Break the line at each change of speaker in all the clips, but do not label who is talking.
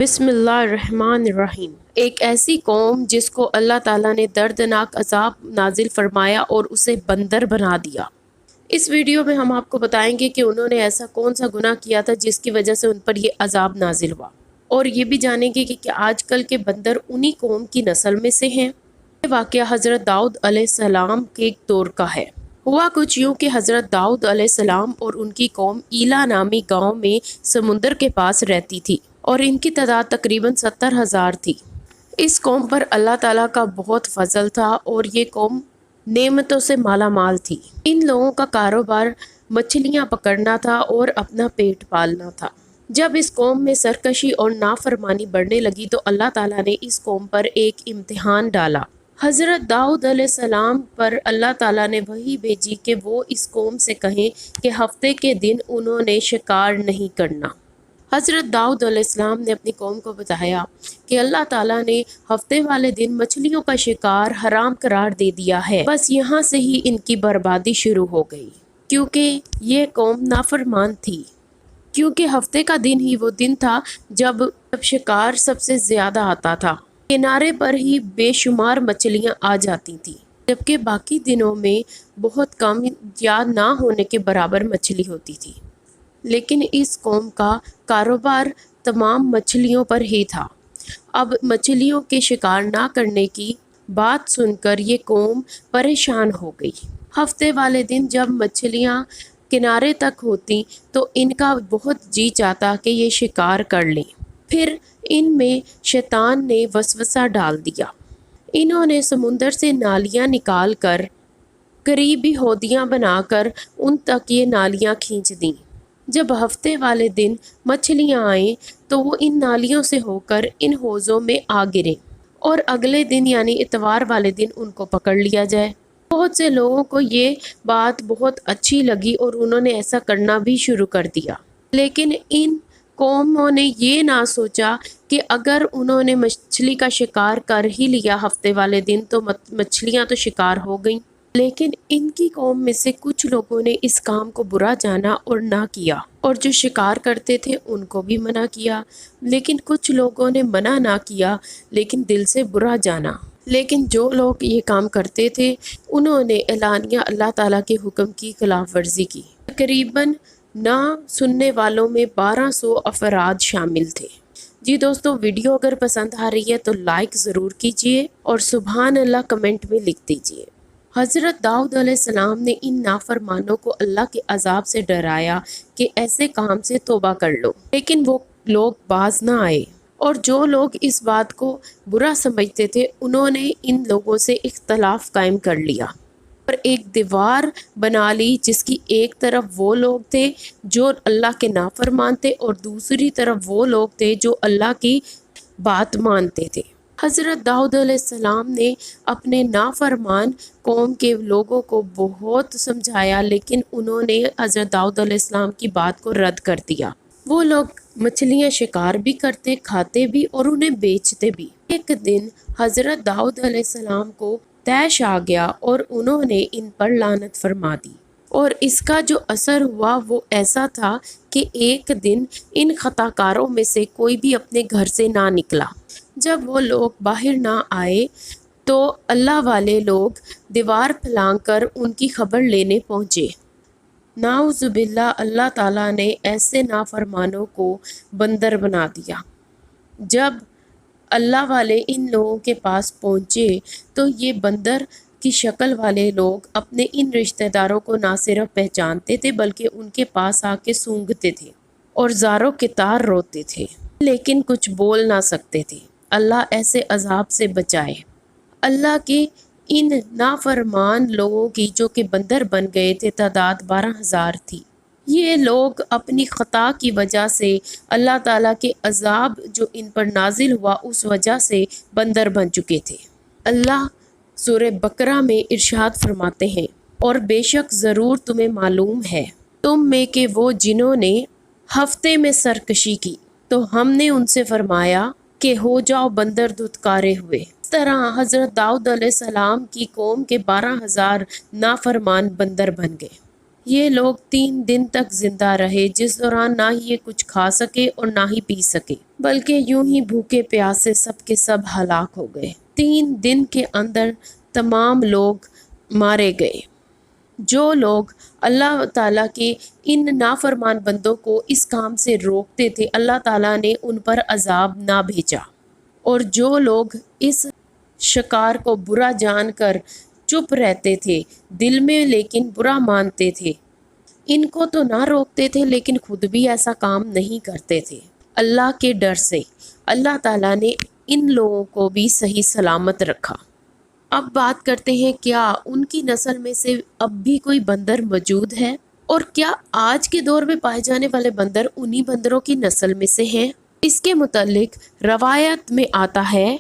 بسم اللہ الرحمن الرحیم۔ ایک ایسی قوم جس کو اللہ تعالیٰ نے دردناک عذاب نازل فرمایا اور اسے بندر بنا دیا۔ اس ویڈیو میں ہم آپ کو بتائیں گے کہ انہوں نے ایسا کون سا گناہ کیا تھا جس کی وجہ سے ان پر یہ عذاب نازل ہوا، اور یہ بھی جانیں گے کہ آج کل کے بندر انہی قوم کی نسل میں سے ہیں۔ یہ واقعہ حضرت داؤد علیہ السلام کے دور کا ہے۔ ہوا کچھ یوں کہ حضرت داؤد علیہ السلام اور ان کی قوم ایلا نامی گاؤں میں سمندر کے پاس رہتی تھی، اور ان کی تعداد تقریباً 70,000 تھی۔ اس قوم پر اللہ تعالیٰ کا بہت فضل تھا اور یہ قوم نعمتوں سے مالا مال تھی۔ ان لوگوں کا کاروبار مچھلیاں پکڑنا تھا اور اپنا پیٹ پالنا تھا۔ جب اس قوم میں سرکشی اور نافرمانی بڑھنے لگی تو اللہ تعالیٰ نے اس قوم پر ایک امتحان ڈالا۔ حضرت داؤد علیہ السلام پر اللہ تعالیٰ نے وحی بھیجی کہ وہ اس قوم سے کہیں کہ ہفتے کے دن انہوں نے شکار نہیں کرنا۔ حضرت داؤد علیہ السلام نے اپنی قوم کو بتایا کہ اللہ تعالیٰ نے ہفتے والے دن مچھلیوں کا شکار حرام قرار دے دیا ہے، بس یہاں سے ہی ان کی بربادی شروع ہو گئی، کیونکہ یہ قوم نافرمان تھی۔ کیونکہ ہفتے کا دن ہی وہ دن تھا جب شکار سب سے زیادہ آتا تھا۔ کنارے پر ہی بے شمار مچھلیاں آ جاتی تھیں، جبکہ باقی دنوں میں بہت کم یا نہ ہونے کے برابر مچھلی ہوتی تھی۔ لیکن اس قوم کا کاروبار تمام مچھلیوں پر ہی تھا۔ اب مچھلیوں کے شکار نہ کرنے کی بات سن کر یہ قوم پریشان ہو گئی۔ ہفتے والے دن جب مچھلیاں کنارے تک ہوتی تو ان کا بہت جی چاہتا کہ یہ شکار کر لیں۔ پھر ان میں شیطان نے وسوسہ ڈال دیا۔ انہوں نے سمندر سے نالیاں نکال کر قریبی ہودیاں بنا کر ان تک یہ نالیاں کھینچ دیں۔ جب ہفتے والے دن مچھلیاں آئیں تو وہ ان نالیوں سے ہو کر ان حوضوں میں آ گریں، اور اگلے دن یعنی اتوار والے دن ان کو پکڑ لیا جائے۔ بہت سے لوگوں کو یہ بات بہت اچھی لگی اور انہوں نے ایسا کرنا بھی شروع کر دیا۔ لیکن ان قوموں نے یہ نہ سوچا کہ اگر انہوں نے مچھلی کا شکار کر ہی لیا ہفتے والے دن تو مچھلیاں تو شکار ہو گئیں۔ لیکن ان کی قوم میں سے کچھ لوگوں نے اس کام کو برا جانا اور نہ کیا، اور جو شکار کرتے تھے ان کو بھی منع کیا۔ لیکن کچھ لوگوں نے منع نہ کیا لیکن دل سے برا جانا۔ لیکن جو لوگ یہ کام کرتے تھے انہوں نے اعلانیہ اللہ تعالیٰ کے حکم کی خلاف ورزی کی۔ تقریباً نہ سننے والوں میں 1200 افراد شامل تھے۔ جی دوستو، ویڈیو اگر پسند آ رہی ہے تو لائک ضرور کیجئے اور سبحان اللہ کمنٹ میں لکھ دیجئے۔ حضرت داؤد علیہ السلام نے ان نافرمانوں کو اللہ کے عذاب سے ڈرایا کہ ایسے کام سے توبہ کر لو، لیکن وہ لوگ باز نہ آئے، اور جو لوگ اس بات کو برا سمجھتے تھے انہوں نے ان لوگوں سے اختلاف قائم کر لیا اور ایک دیوار بنا لی، جس کی ایک طرف وہ لوگ تھے جو اللہ کے نافرمان تھے اور دوسری طرف وہ لوگ تھے جو اللہ کی بات مانتے تھے۔ حضرت داؤد علیہ السلام نے اپنے نافرمان قوم کے لوگوں کو بہت سمجھایا، لیکن انہوں نے حضرت داؤد علیہ السلام کی بات کو رد کر دیا۔ وہ لوگ مچھلیاں شکار بھی کرتے، کھاتے بھی اور انہیں بیچتے بھی۔ ایک دن حضرت داؤد علیہ السلام کو طیش آ گیا اور انہوں نے ان پر لعنت فرما دی، اور اس کا جو اثر ہوا وہ ایسا تھا کہ ایک دن ان خطا کاروں میں سے کوئی بھی اپنے گھر سے نہ نکلا۔ جب وہ لوگ باہر نہ آئے تو اللہ والے لوگ دیوار پھلانگ کر ان کی خبر لینے پہنچے۔ نعوذ باللہ، اللہ تعالیٰ نے ایسے نافرمانوں کو بندر بنا دیا۔ جب اللہ والے ان لوگوں کے پاس پہنچے تو یہ بندر کی شکل والے لوگ اپنے ان رشتہ داروں کو نہ صرف پہچانتے تھے بلکہ ان کے پاس آ کے سونگھتے تھے اور زاروں کے تار روتے تھے، لیکن کچھ بول نہ سکتے تھے۔ اللہ ایسے عذاب سے بچائے۔ اللہ کے ان نافرمان لوگوں کی جو کہ بندر بن گئے تھے تعداد 12,000 تھی۔ یہ لوگ اپنی خطا کی وجہ سے اللہ تعالیٰ کے عذاب جو ان پر نازل ہوا اس وجہ سے بندر بن چکے تھے۔ اللہ سورہ بقرہ میں ارشاد فرماتے ہیں، اور بے شک ضرور تمہیں معلوم ہے تم میں کہ وہ جنہوں نے ہفتے میں سرکشی کی تو ہم نے ان سے فرمایا کہ ہو جاؤ بندر دھتکارے ہوئے۔ اس طرح حضرت داؤد علیہ السلام کی قوم کے 12,000 نافرمان بندر بن گئے۔ یہ لوگ 3 دن تک زندہ رہے، جس دوران نہ ہی یہ کچھ کھا سکے اور نہ ہی پی سکے، بلکہ یوں ہی بھوکے پیاسے سب کے سب ہلاک ہو گئے۔ 3 دن کے اندر تمام لوگ مارے گئے۔ جو لوگ اللہ تعالیٰ کے ان نافرمان بندوں کو اس کام سے روکتے تھے، اللہ تعالیٰ نے ان پر عذاب نہ بھیجا، اور جو لوگ اس شکار کو برا جان کر چپ رہتے تھے دل میں لیکن برا مانتے تھے، ان کو تو نہ روکتے تھے لیکن خود بھی ایسا کام نہیں کرتے تھے۔ اللہ کے ڈر سے اللہ تعالیٰ نے ان لوگوں کو بھی صحیح سلامت رکھا۔ اب بات کرتے ہیں، کیا ان کی نسل میں سے اب بھی کوئی بندر موجود ہے؟ اور کیا آج کے دور میں پائے جانے والے بندر انہی بندروں کی نسل میں سے ہیں؟ اس کے متعلق روایت میں آتا ہے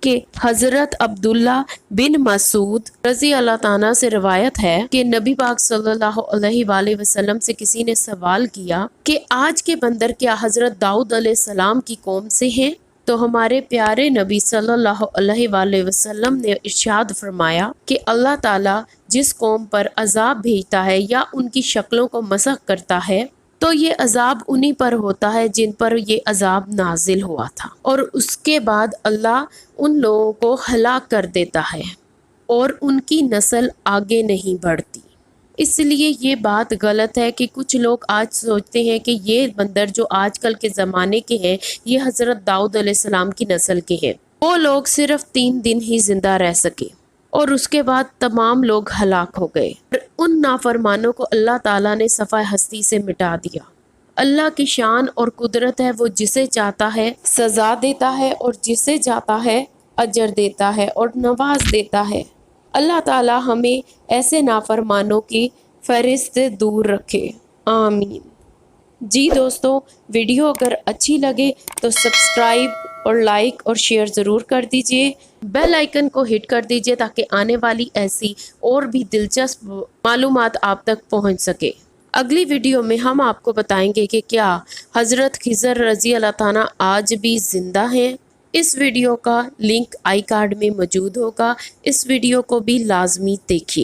کہ حضرت عبداللہ بن مسعود رضی اللہ تعالیٰ سے روایت ہے کہ نبی پاک صلی اللہ علیہ وآلہ وسلم سے کسی نے سوال کیا کہ آج کے بندر کیا حضرت داؤد علیہ السلام کی قوم سے ہیں؟ تو ہمارے پیارے نبی صلی اللہ علیہ وآلہ وسلم نے ارشاد فرمایا کہ اللہ تعالیٰ جس قوم پر عذاب بھیجتا ہے یا ان کی شکلوں کو مسخ کرتا ہے تو یہ عذاب انہی پر ہوتا ہے جن پر یہ عذاب نازل ہوا تھا، اور اس کے بعد اللہ ان لوگوں کو ہلاک کر دیتا ہے اور ان کی نسل آگے نہیں بڑھتی۔ اس لیے یہ بات غلط ہے کہ کچھ لوگ آج سوچتے ہیں کہ یہ بندر جو آج کل کے زمانے کے ہیں یہ حضرت داؤد علیہ السلام کی نسل کے ہیں۔ وہ لوگ صرف 3 دن ہی زندہ رہ سکے اور اس کے بعد تمام لوگ ہلاک ہو گئے، اور ان نافرمانوں کو اللہ تعالیٰ نے صفحہ ہستی سے مٹا دیا۔ اللہ کی شان اور قدرت ہے، وہ جسے چاہتا ہے سزا دیتا ہے اور جسے چاہتا ہے اجر دیتا ہے اور نواز دیتا ہے۔ اللہ تعالیٰ ہمیں ایسے نافرمانوں کی فہرست سے دور رکھے، آمین۔ جی دوستو، ویڈیو اگر اچھی لگے تو سبسکرائب اور لائک اور شیئر ضرور کر دیجئے، بیل آئیکن کو ہٹ کر دیجئے تاکہ آنے والی ایسی اور بھی دلچسپ معلومات آپ تک پہنچ سکے۔ اگلی ویڈیو میں ہم آپ کو بتائیں گے کہ کیا حضرت خضر رضی اللہ تعالیٰ آج بھی زندہ ہیں۔ اس ویڈیو کا لنک آئی کارڈ میں موجود ہوگا، اس ویڈیو کو بھی لازمی دیکھیے۔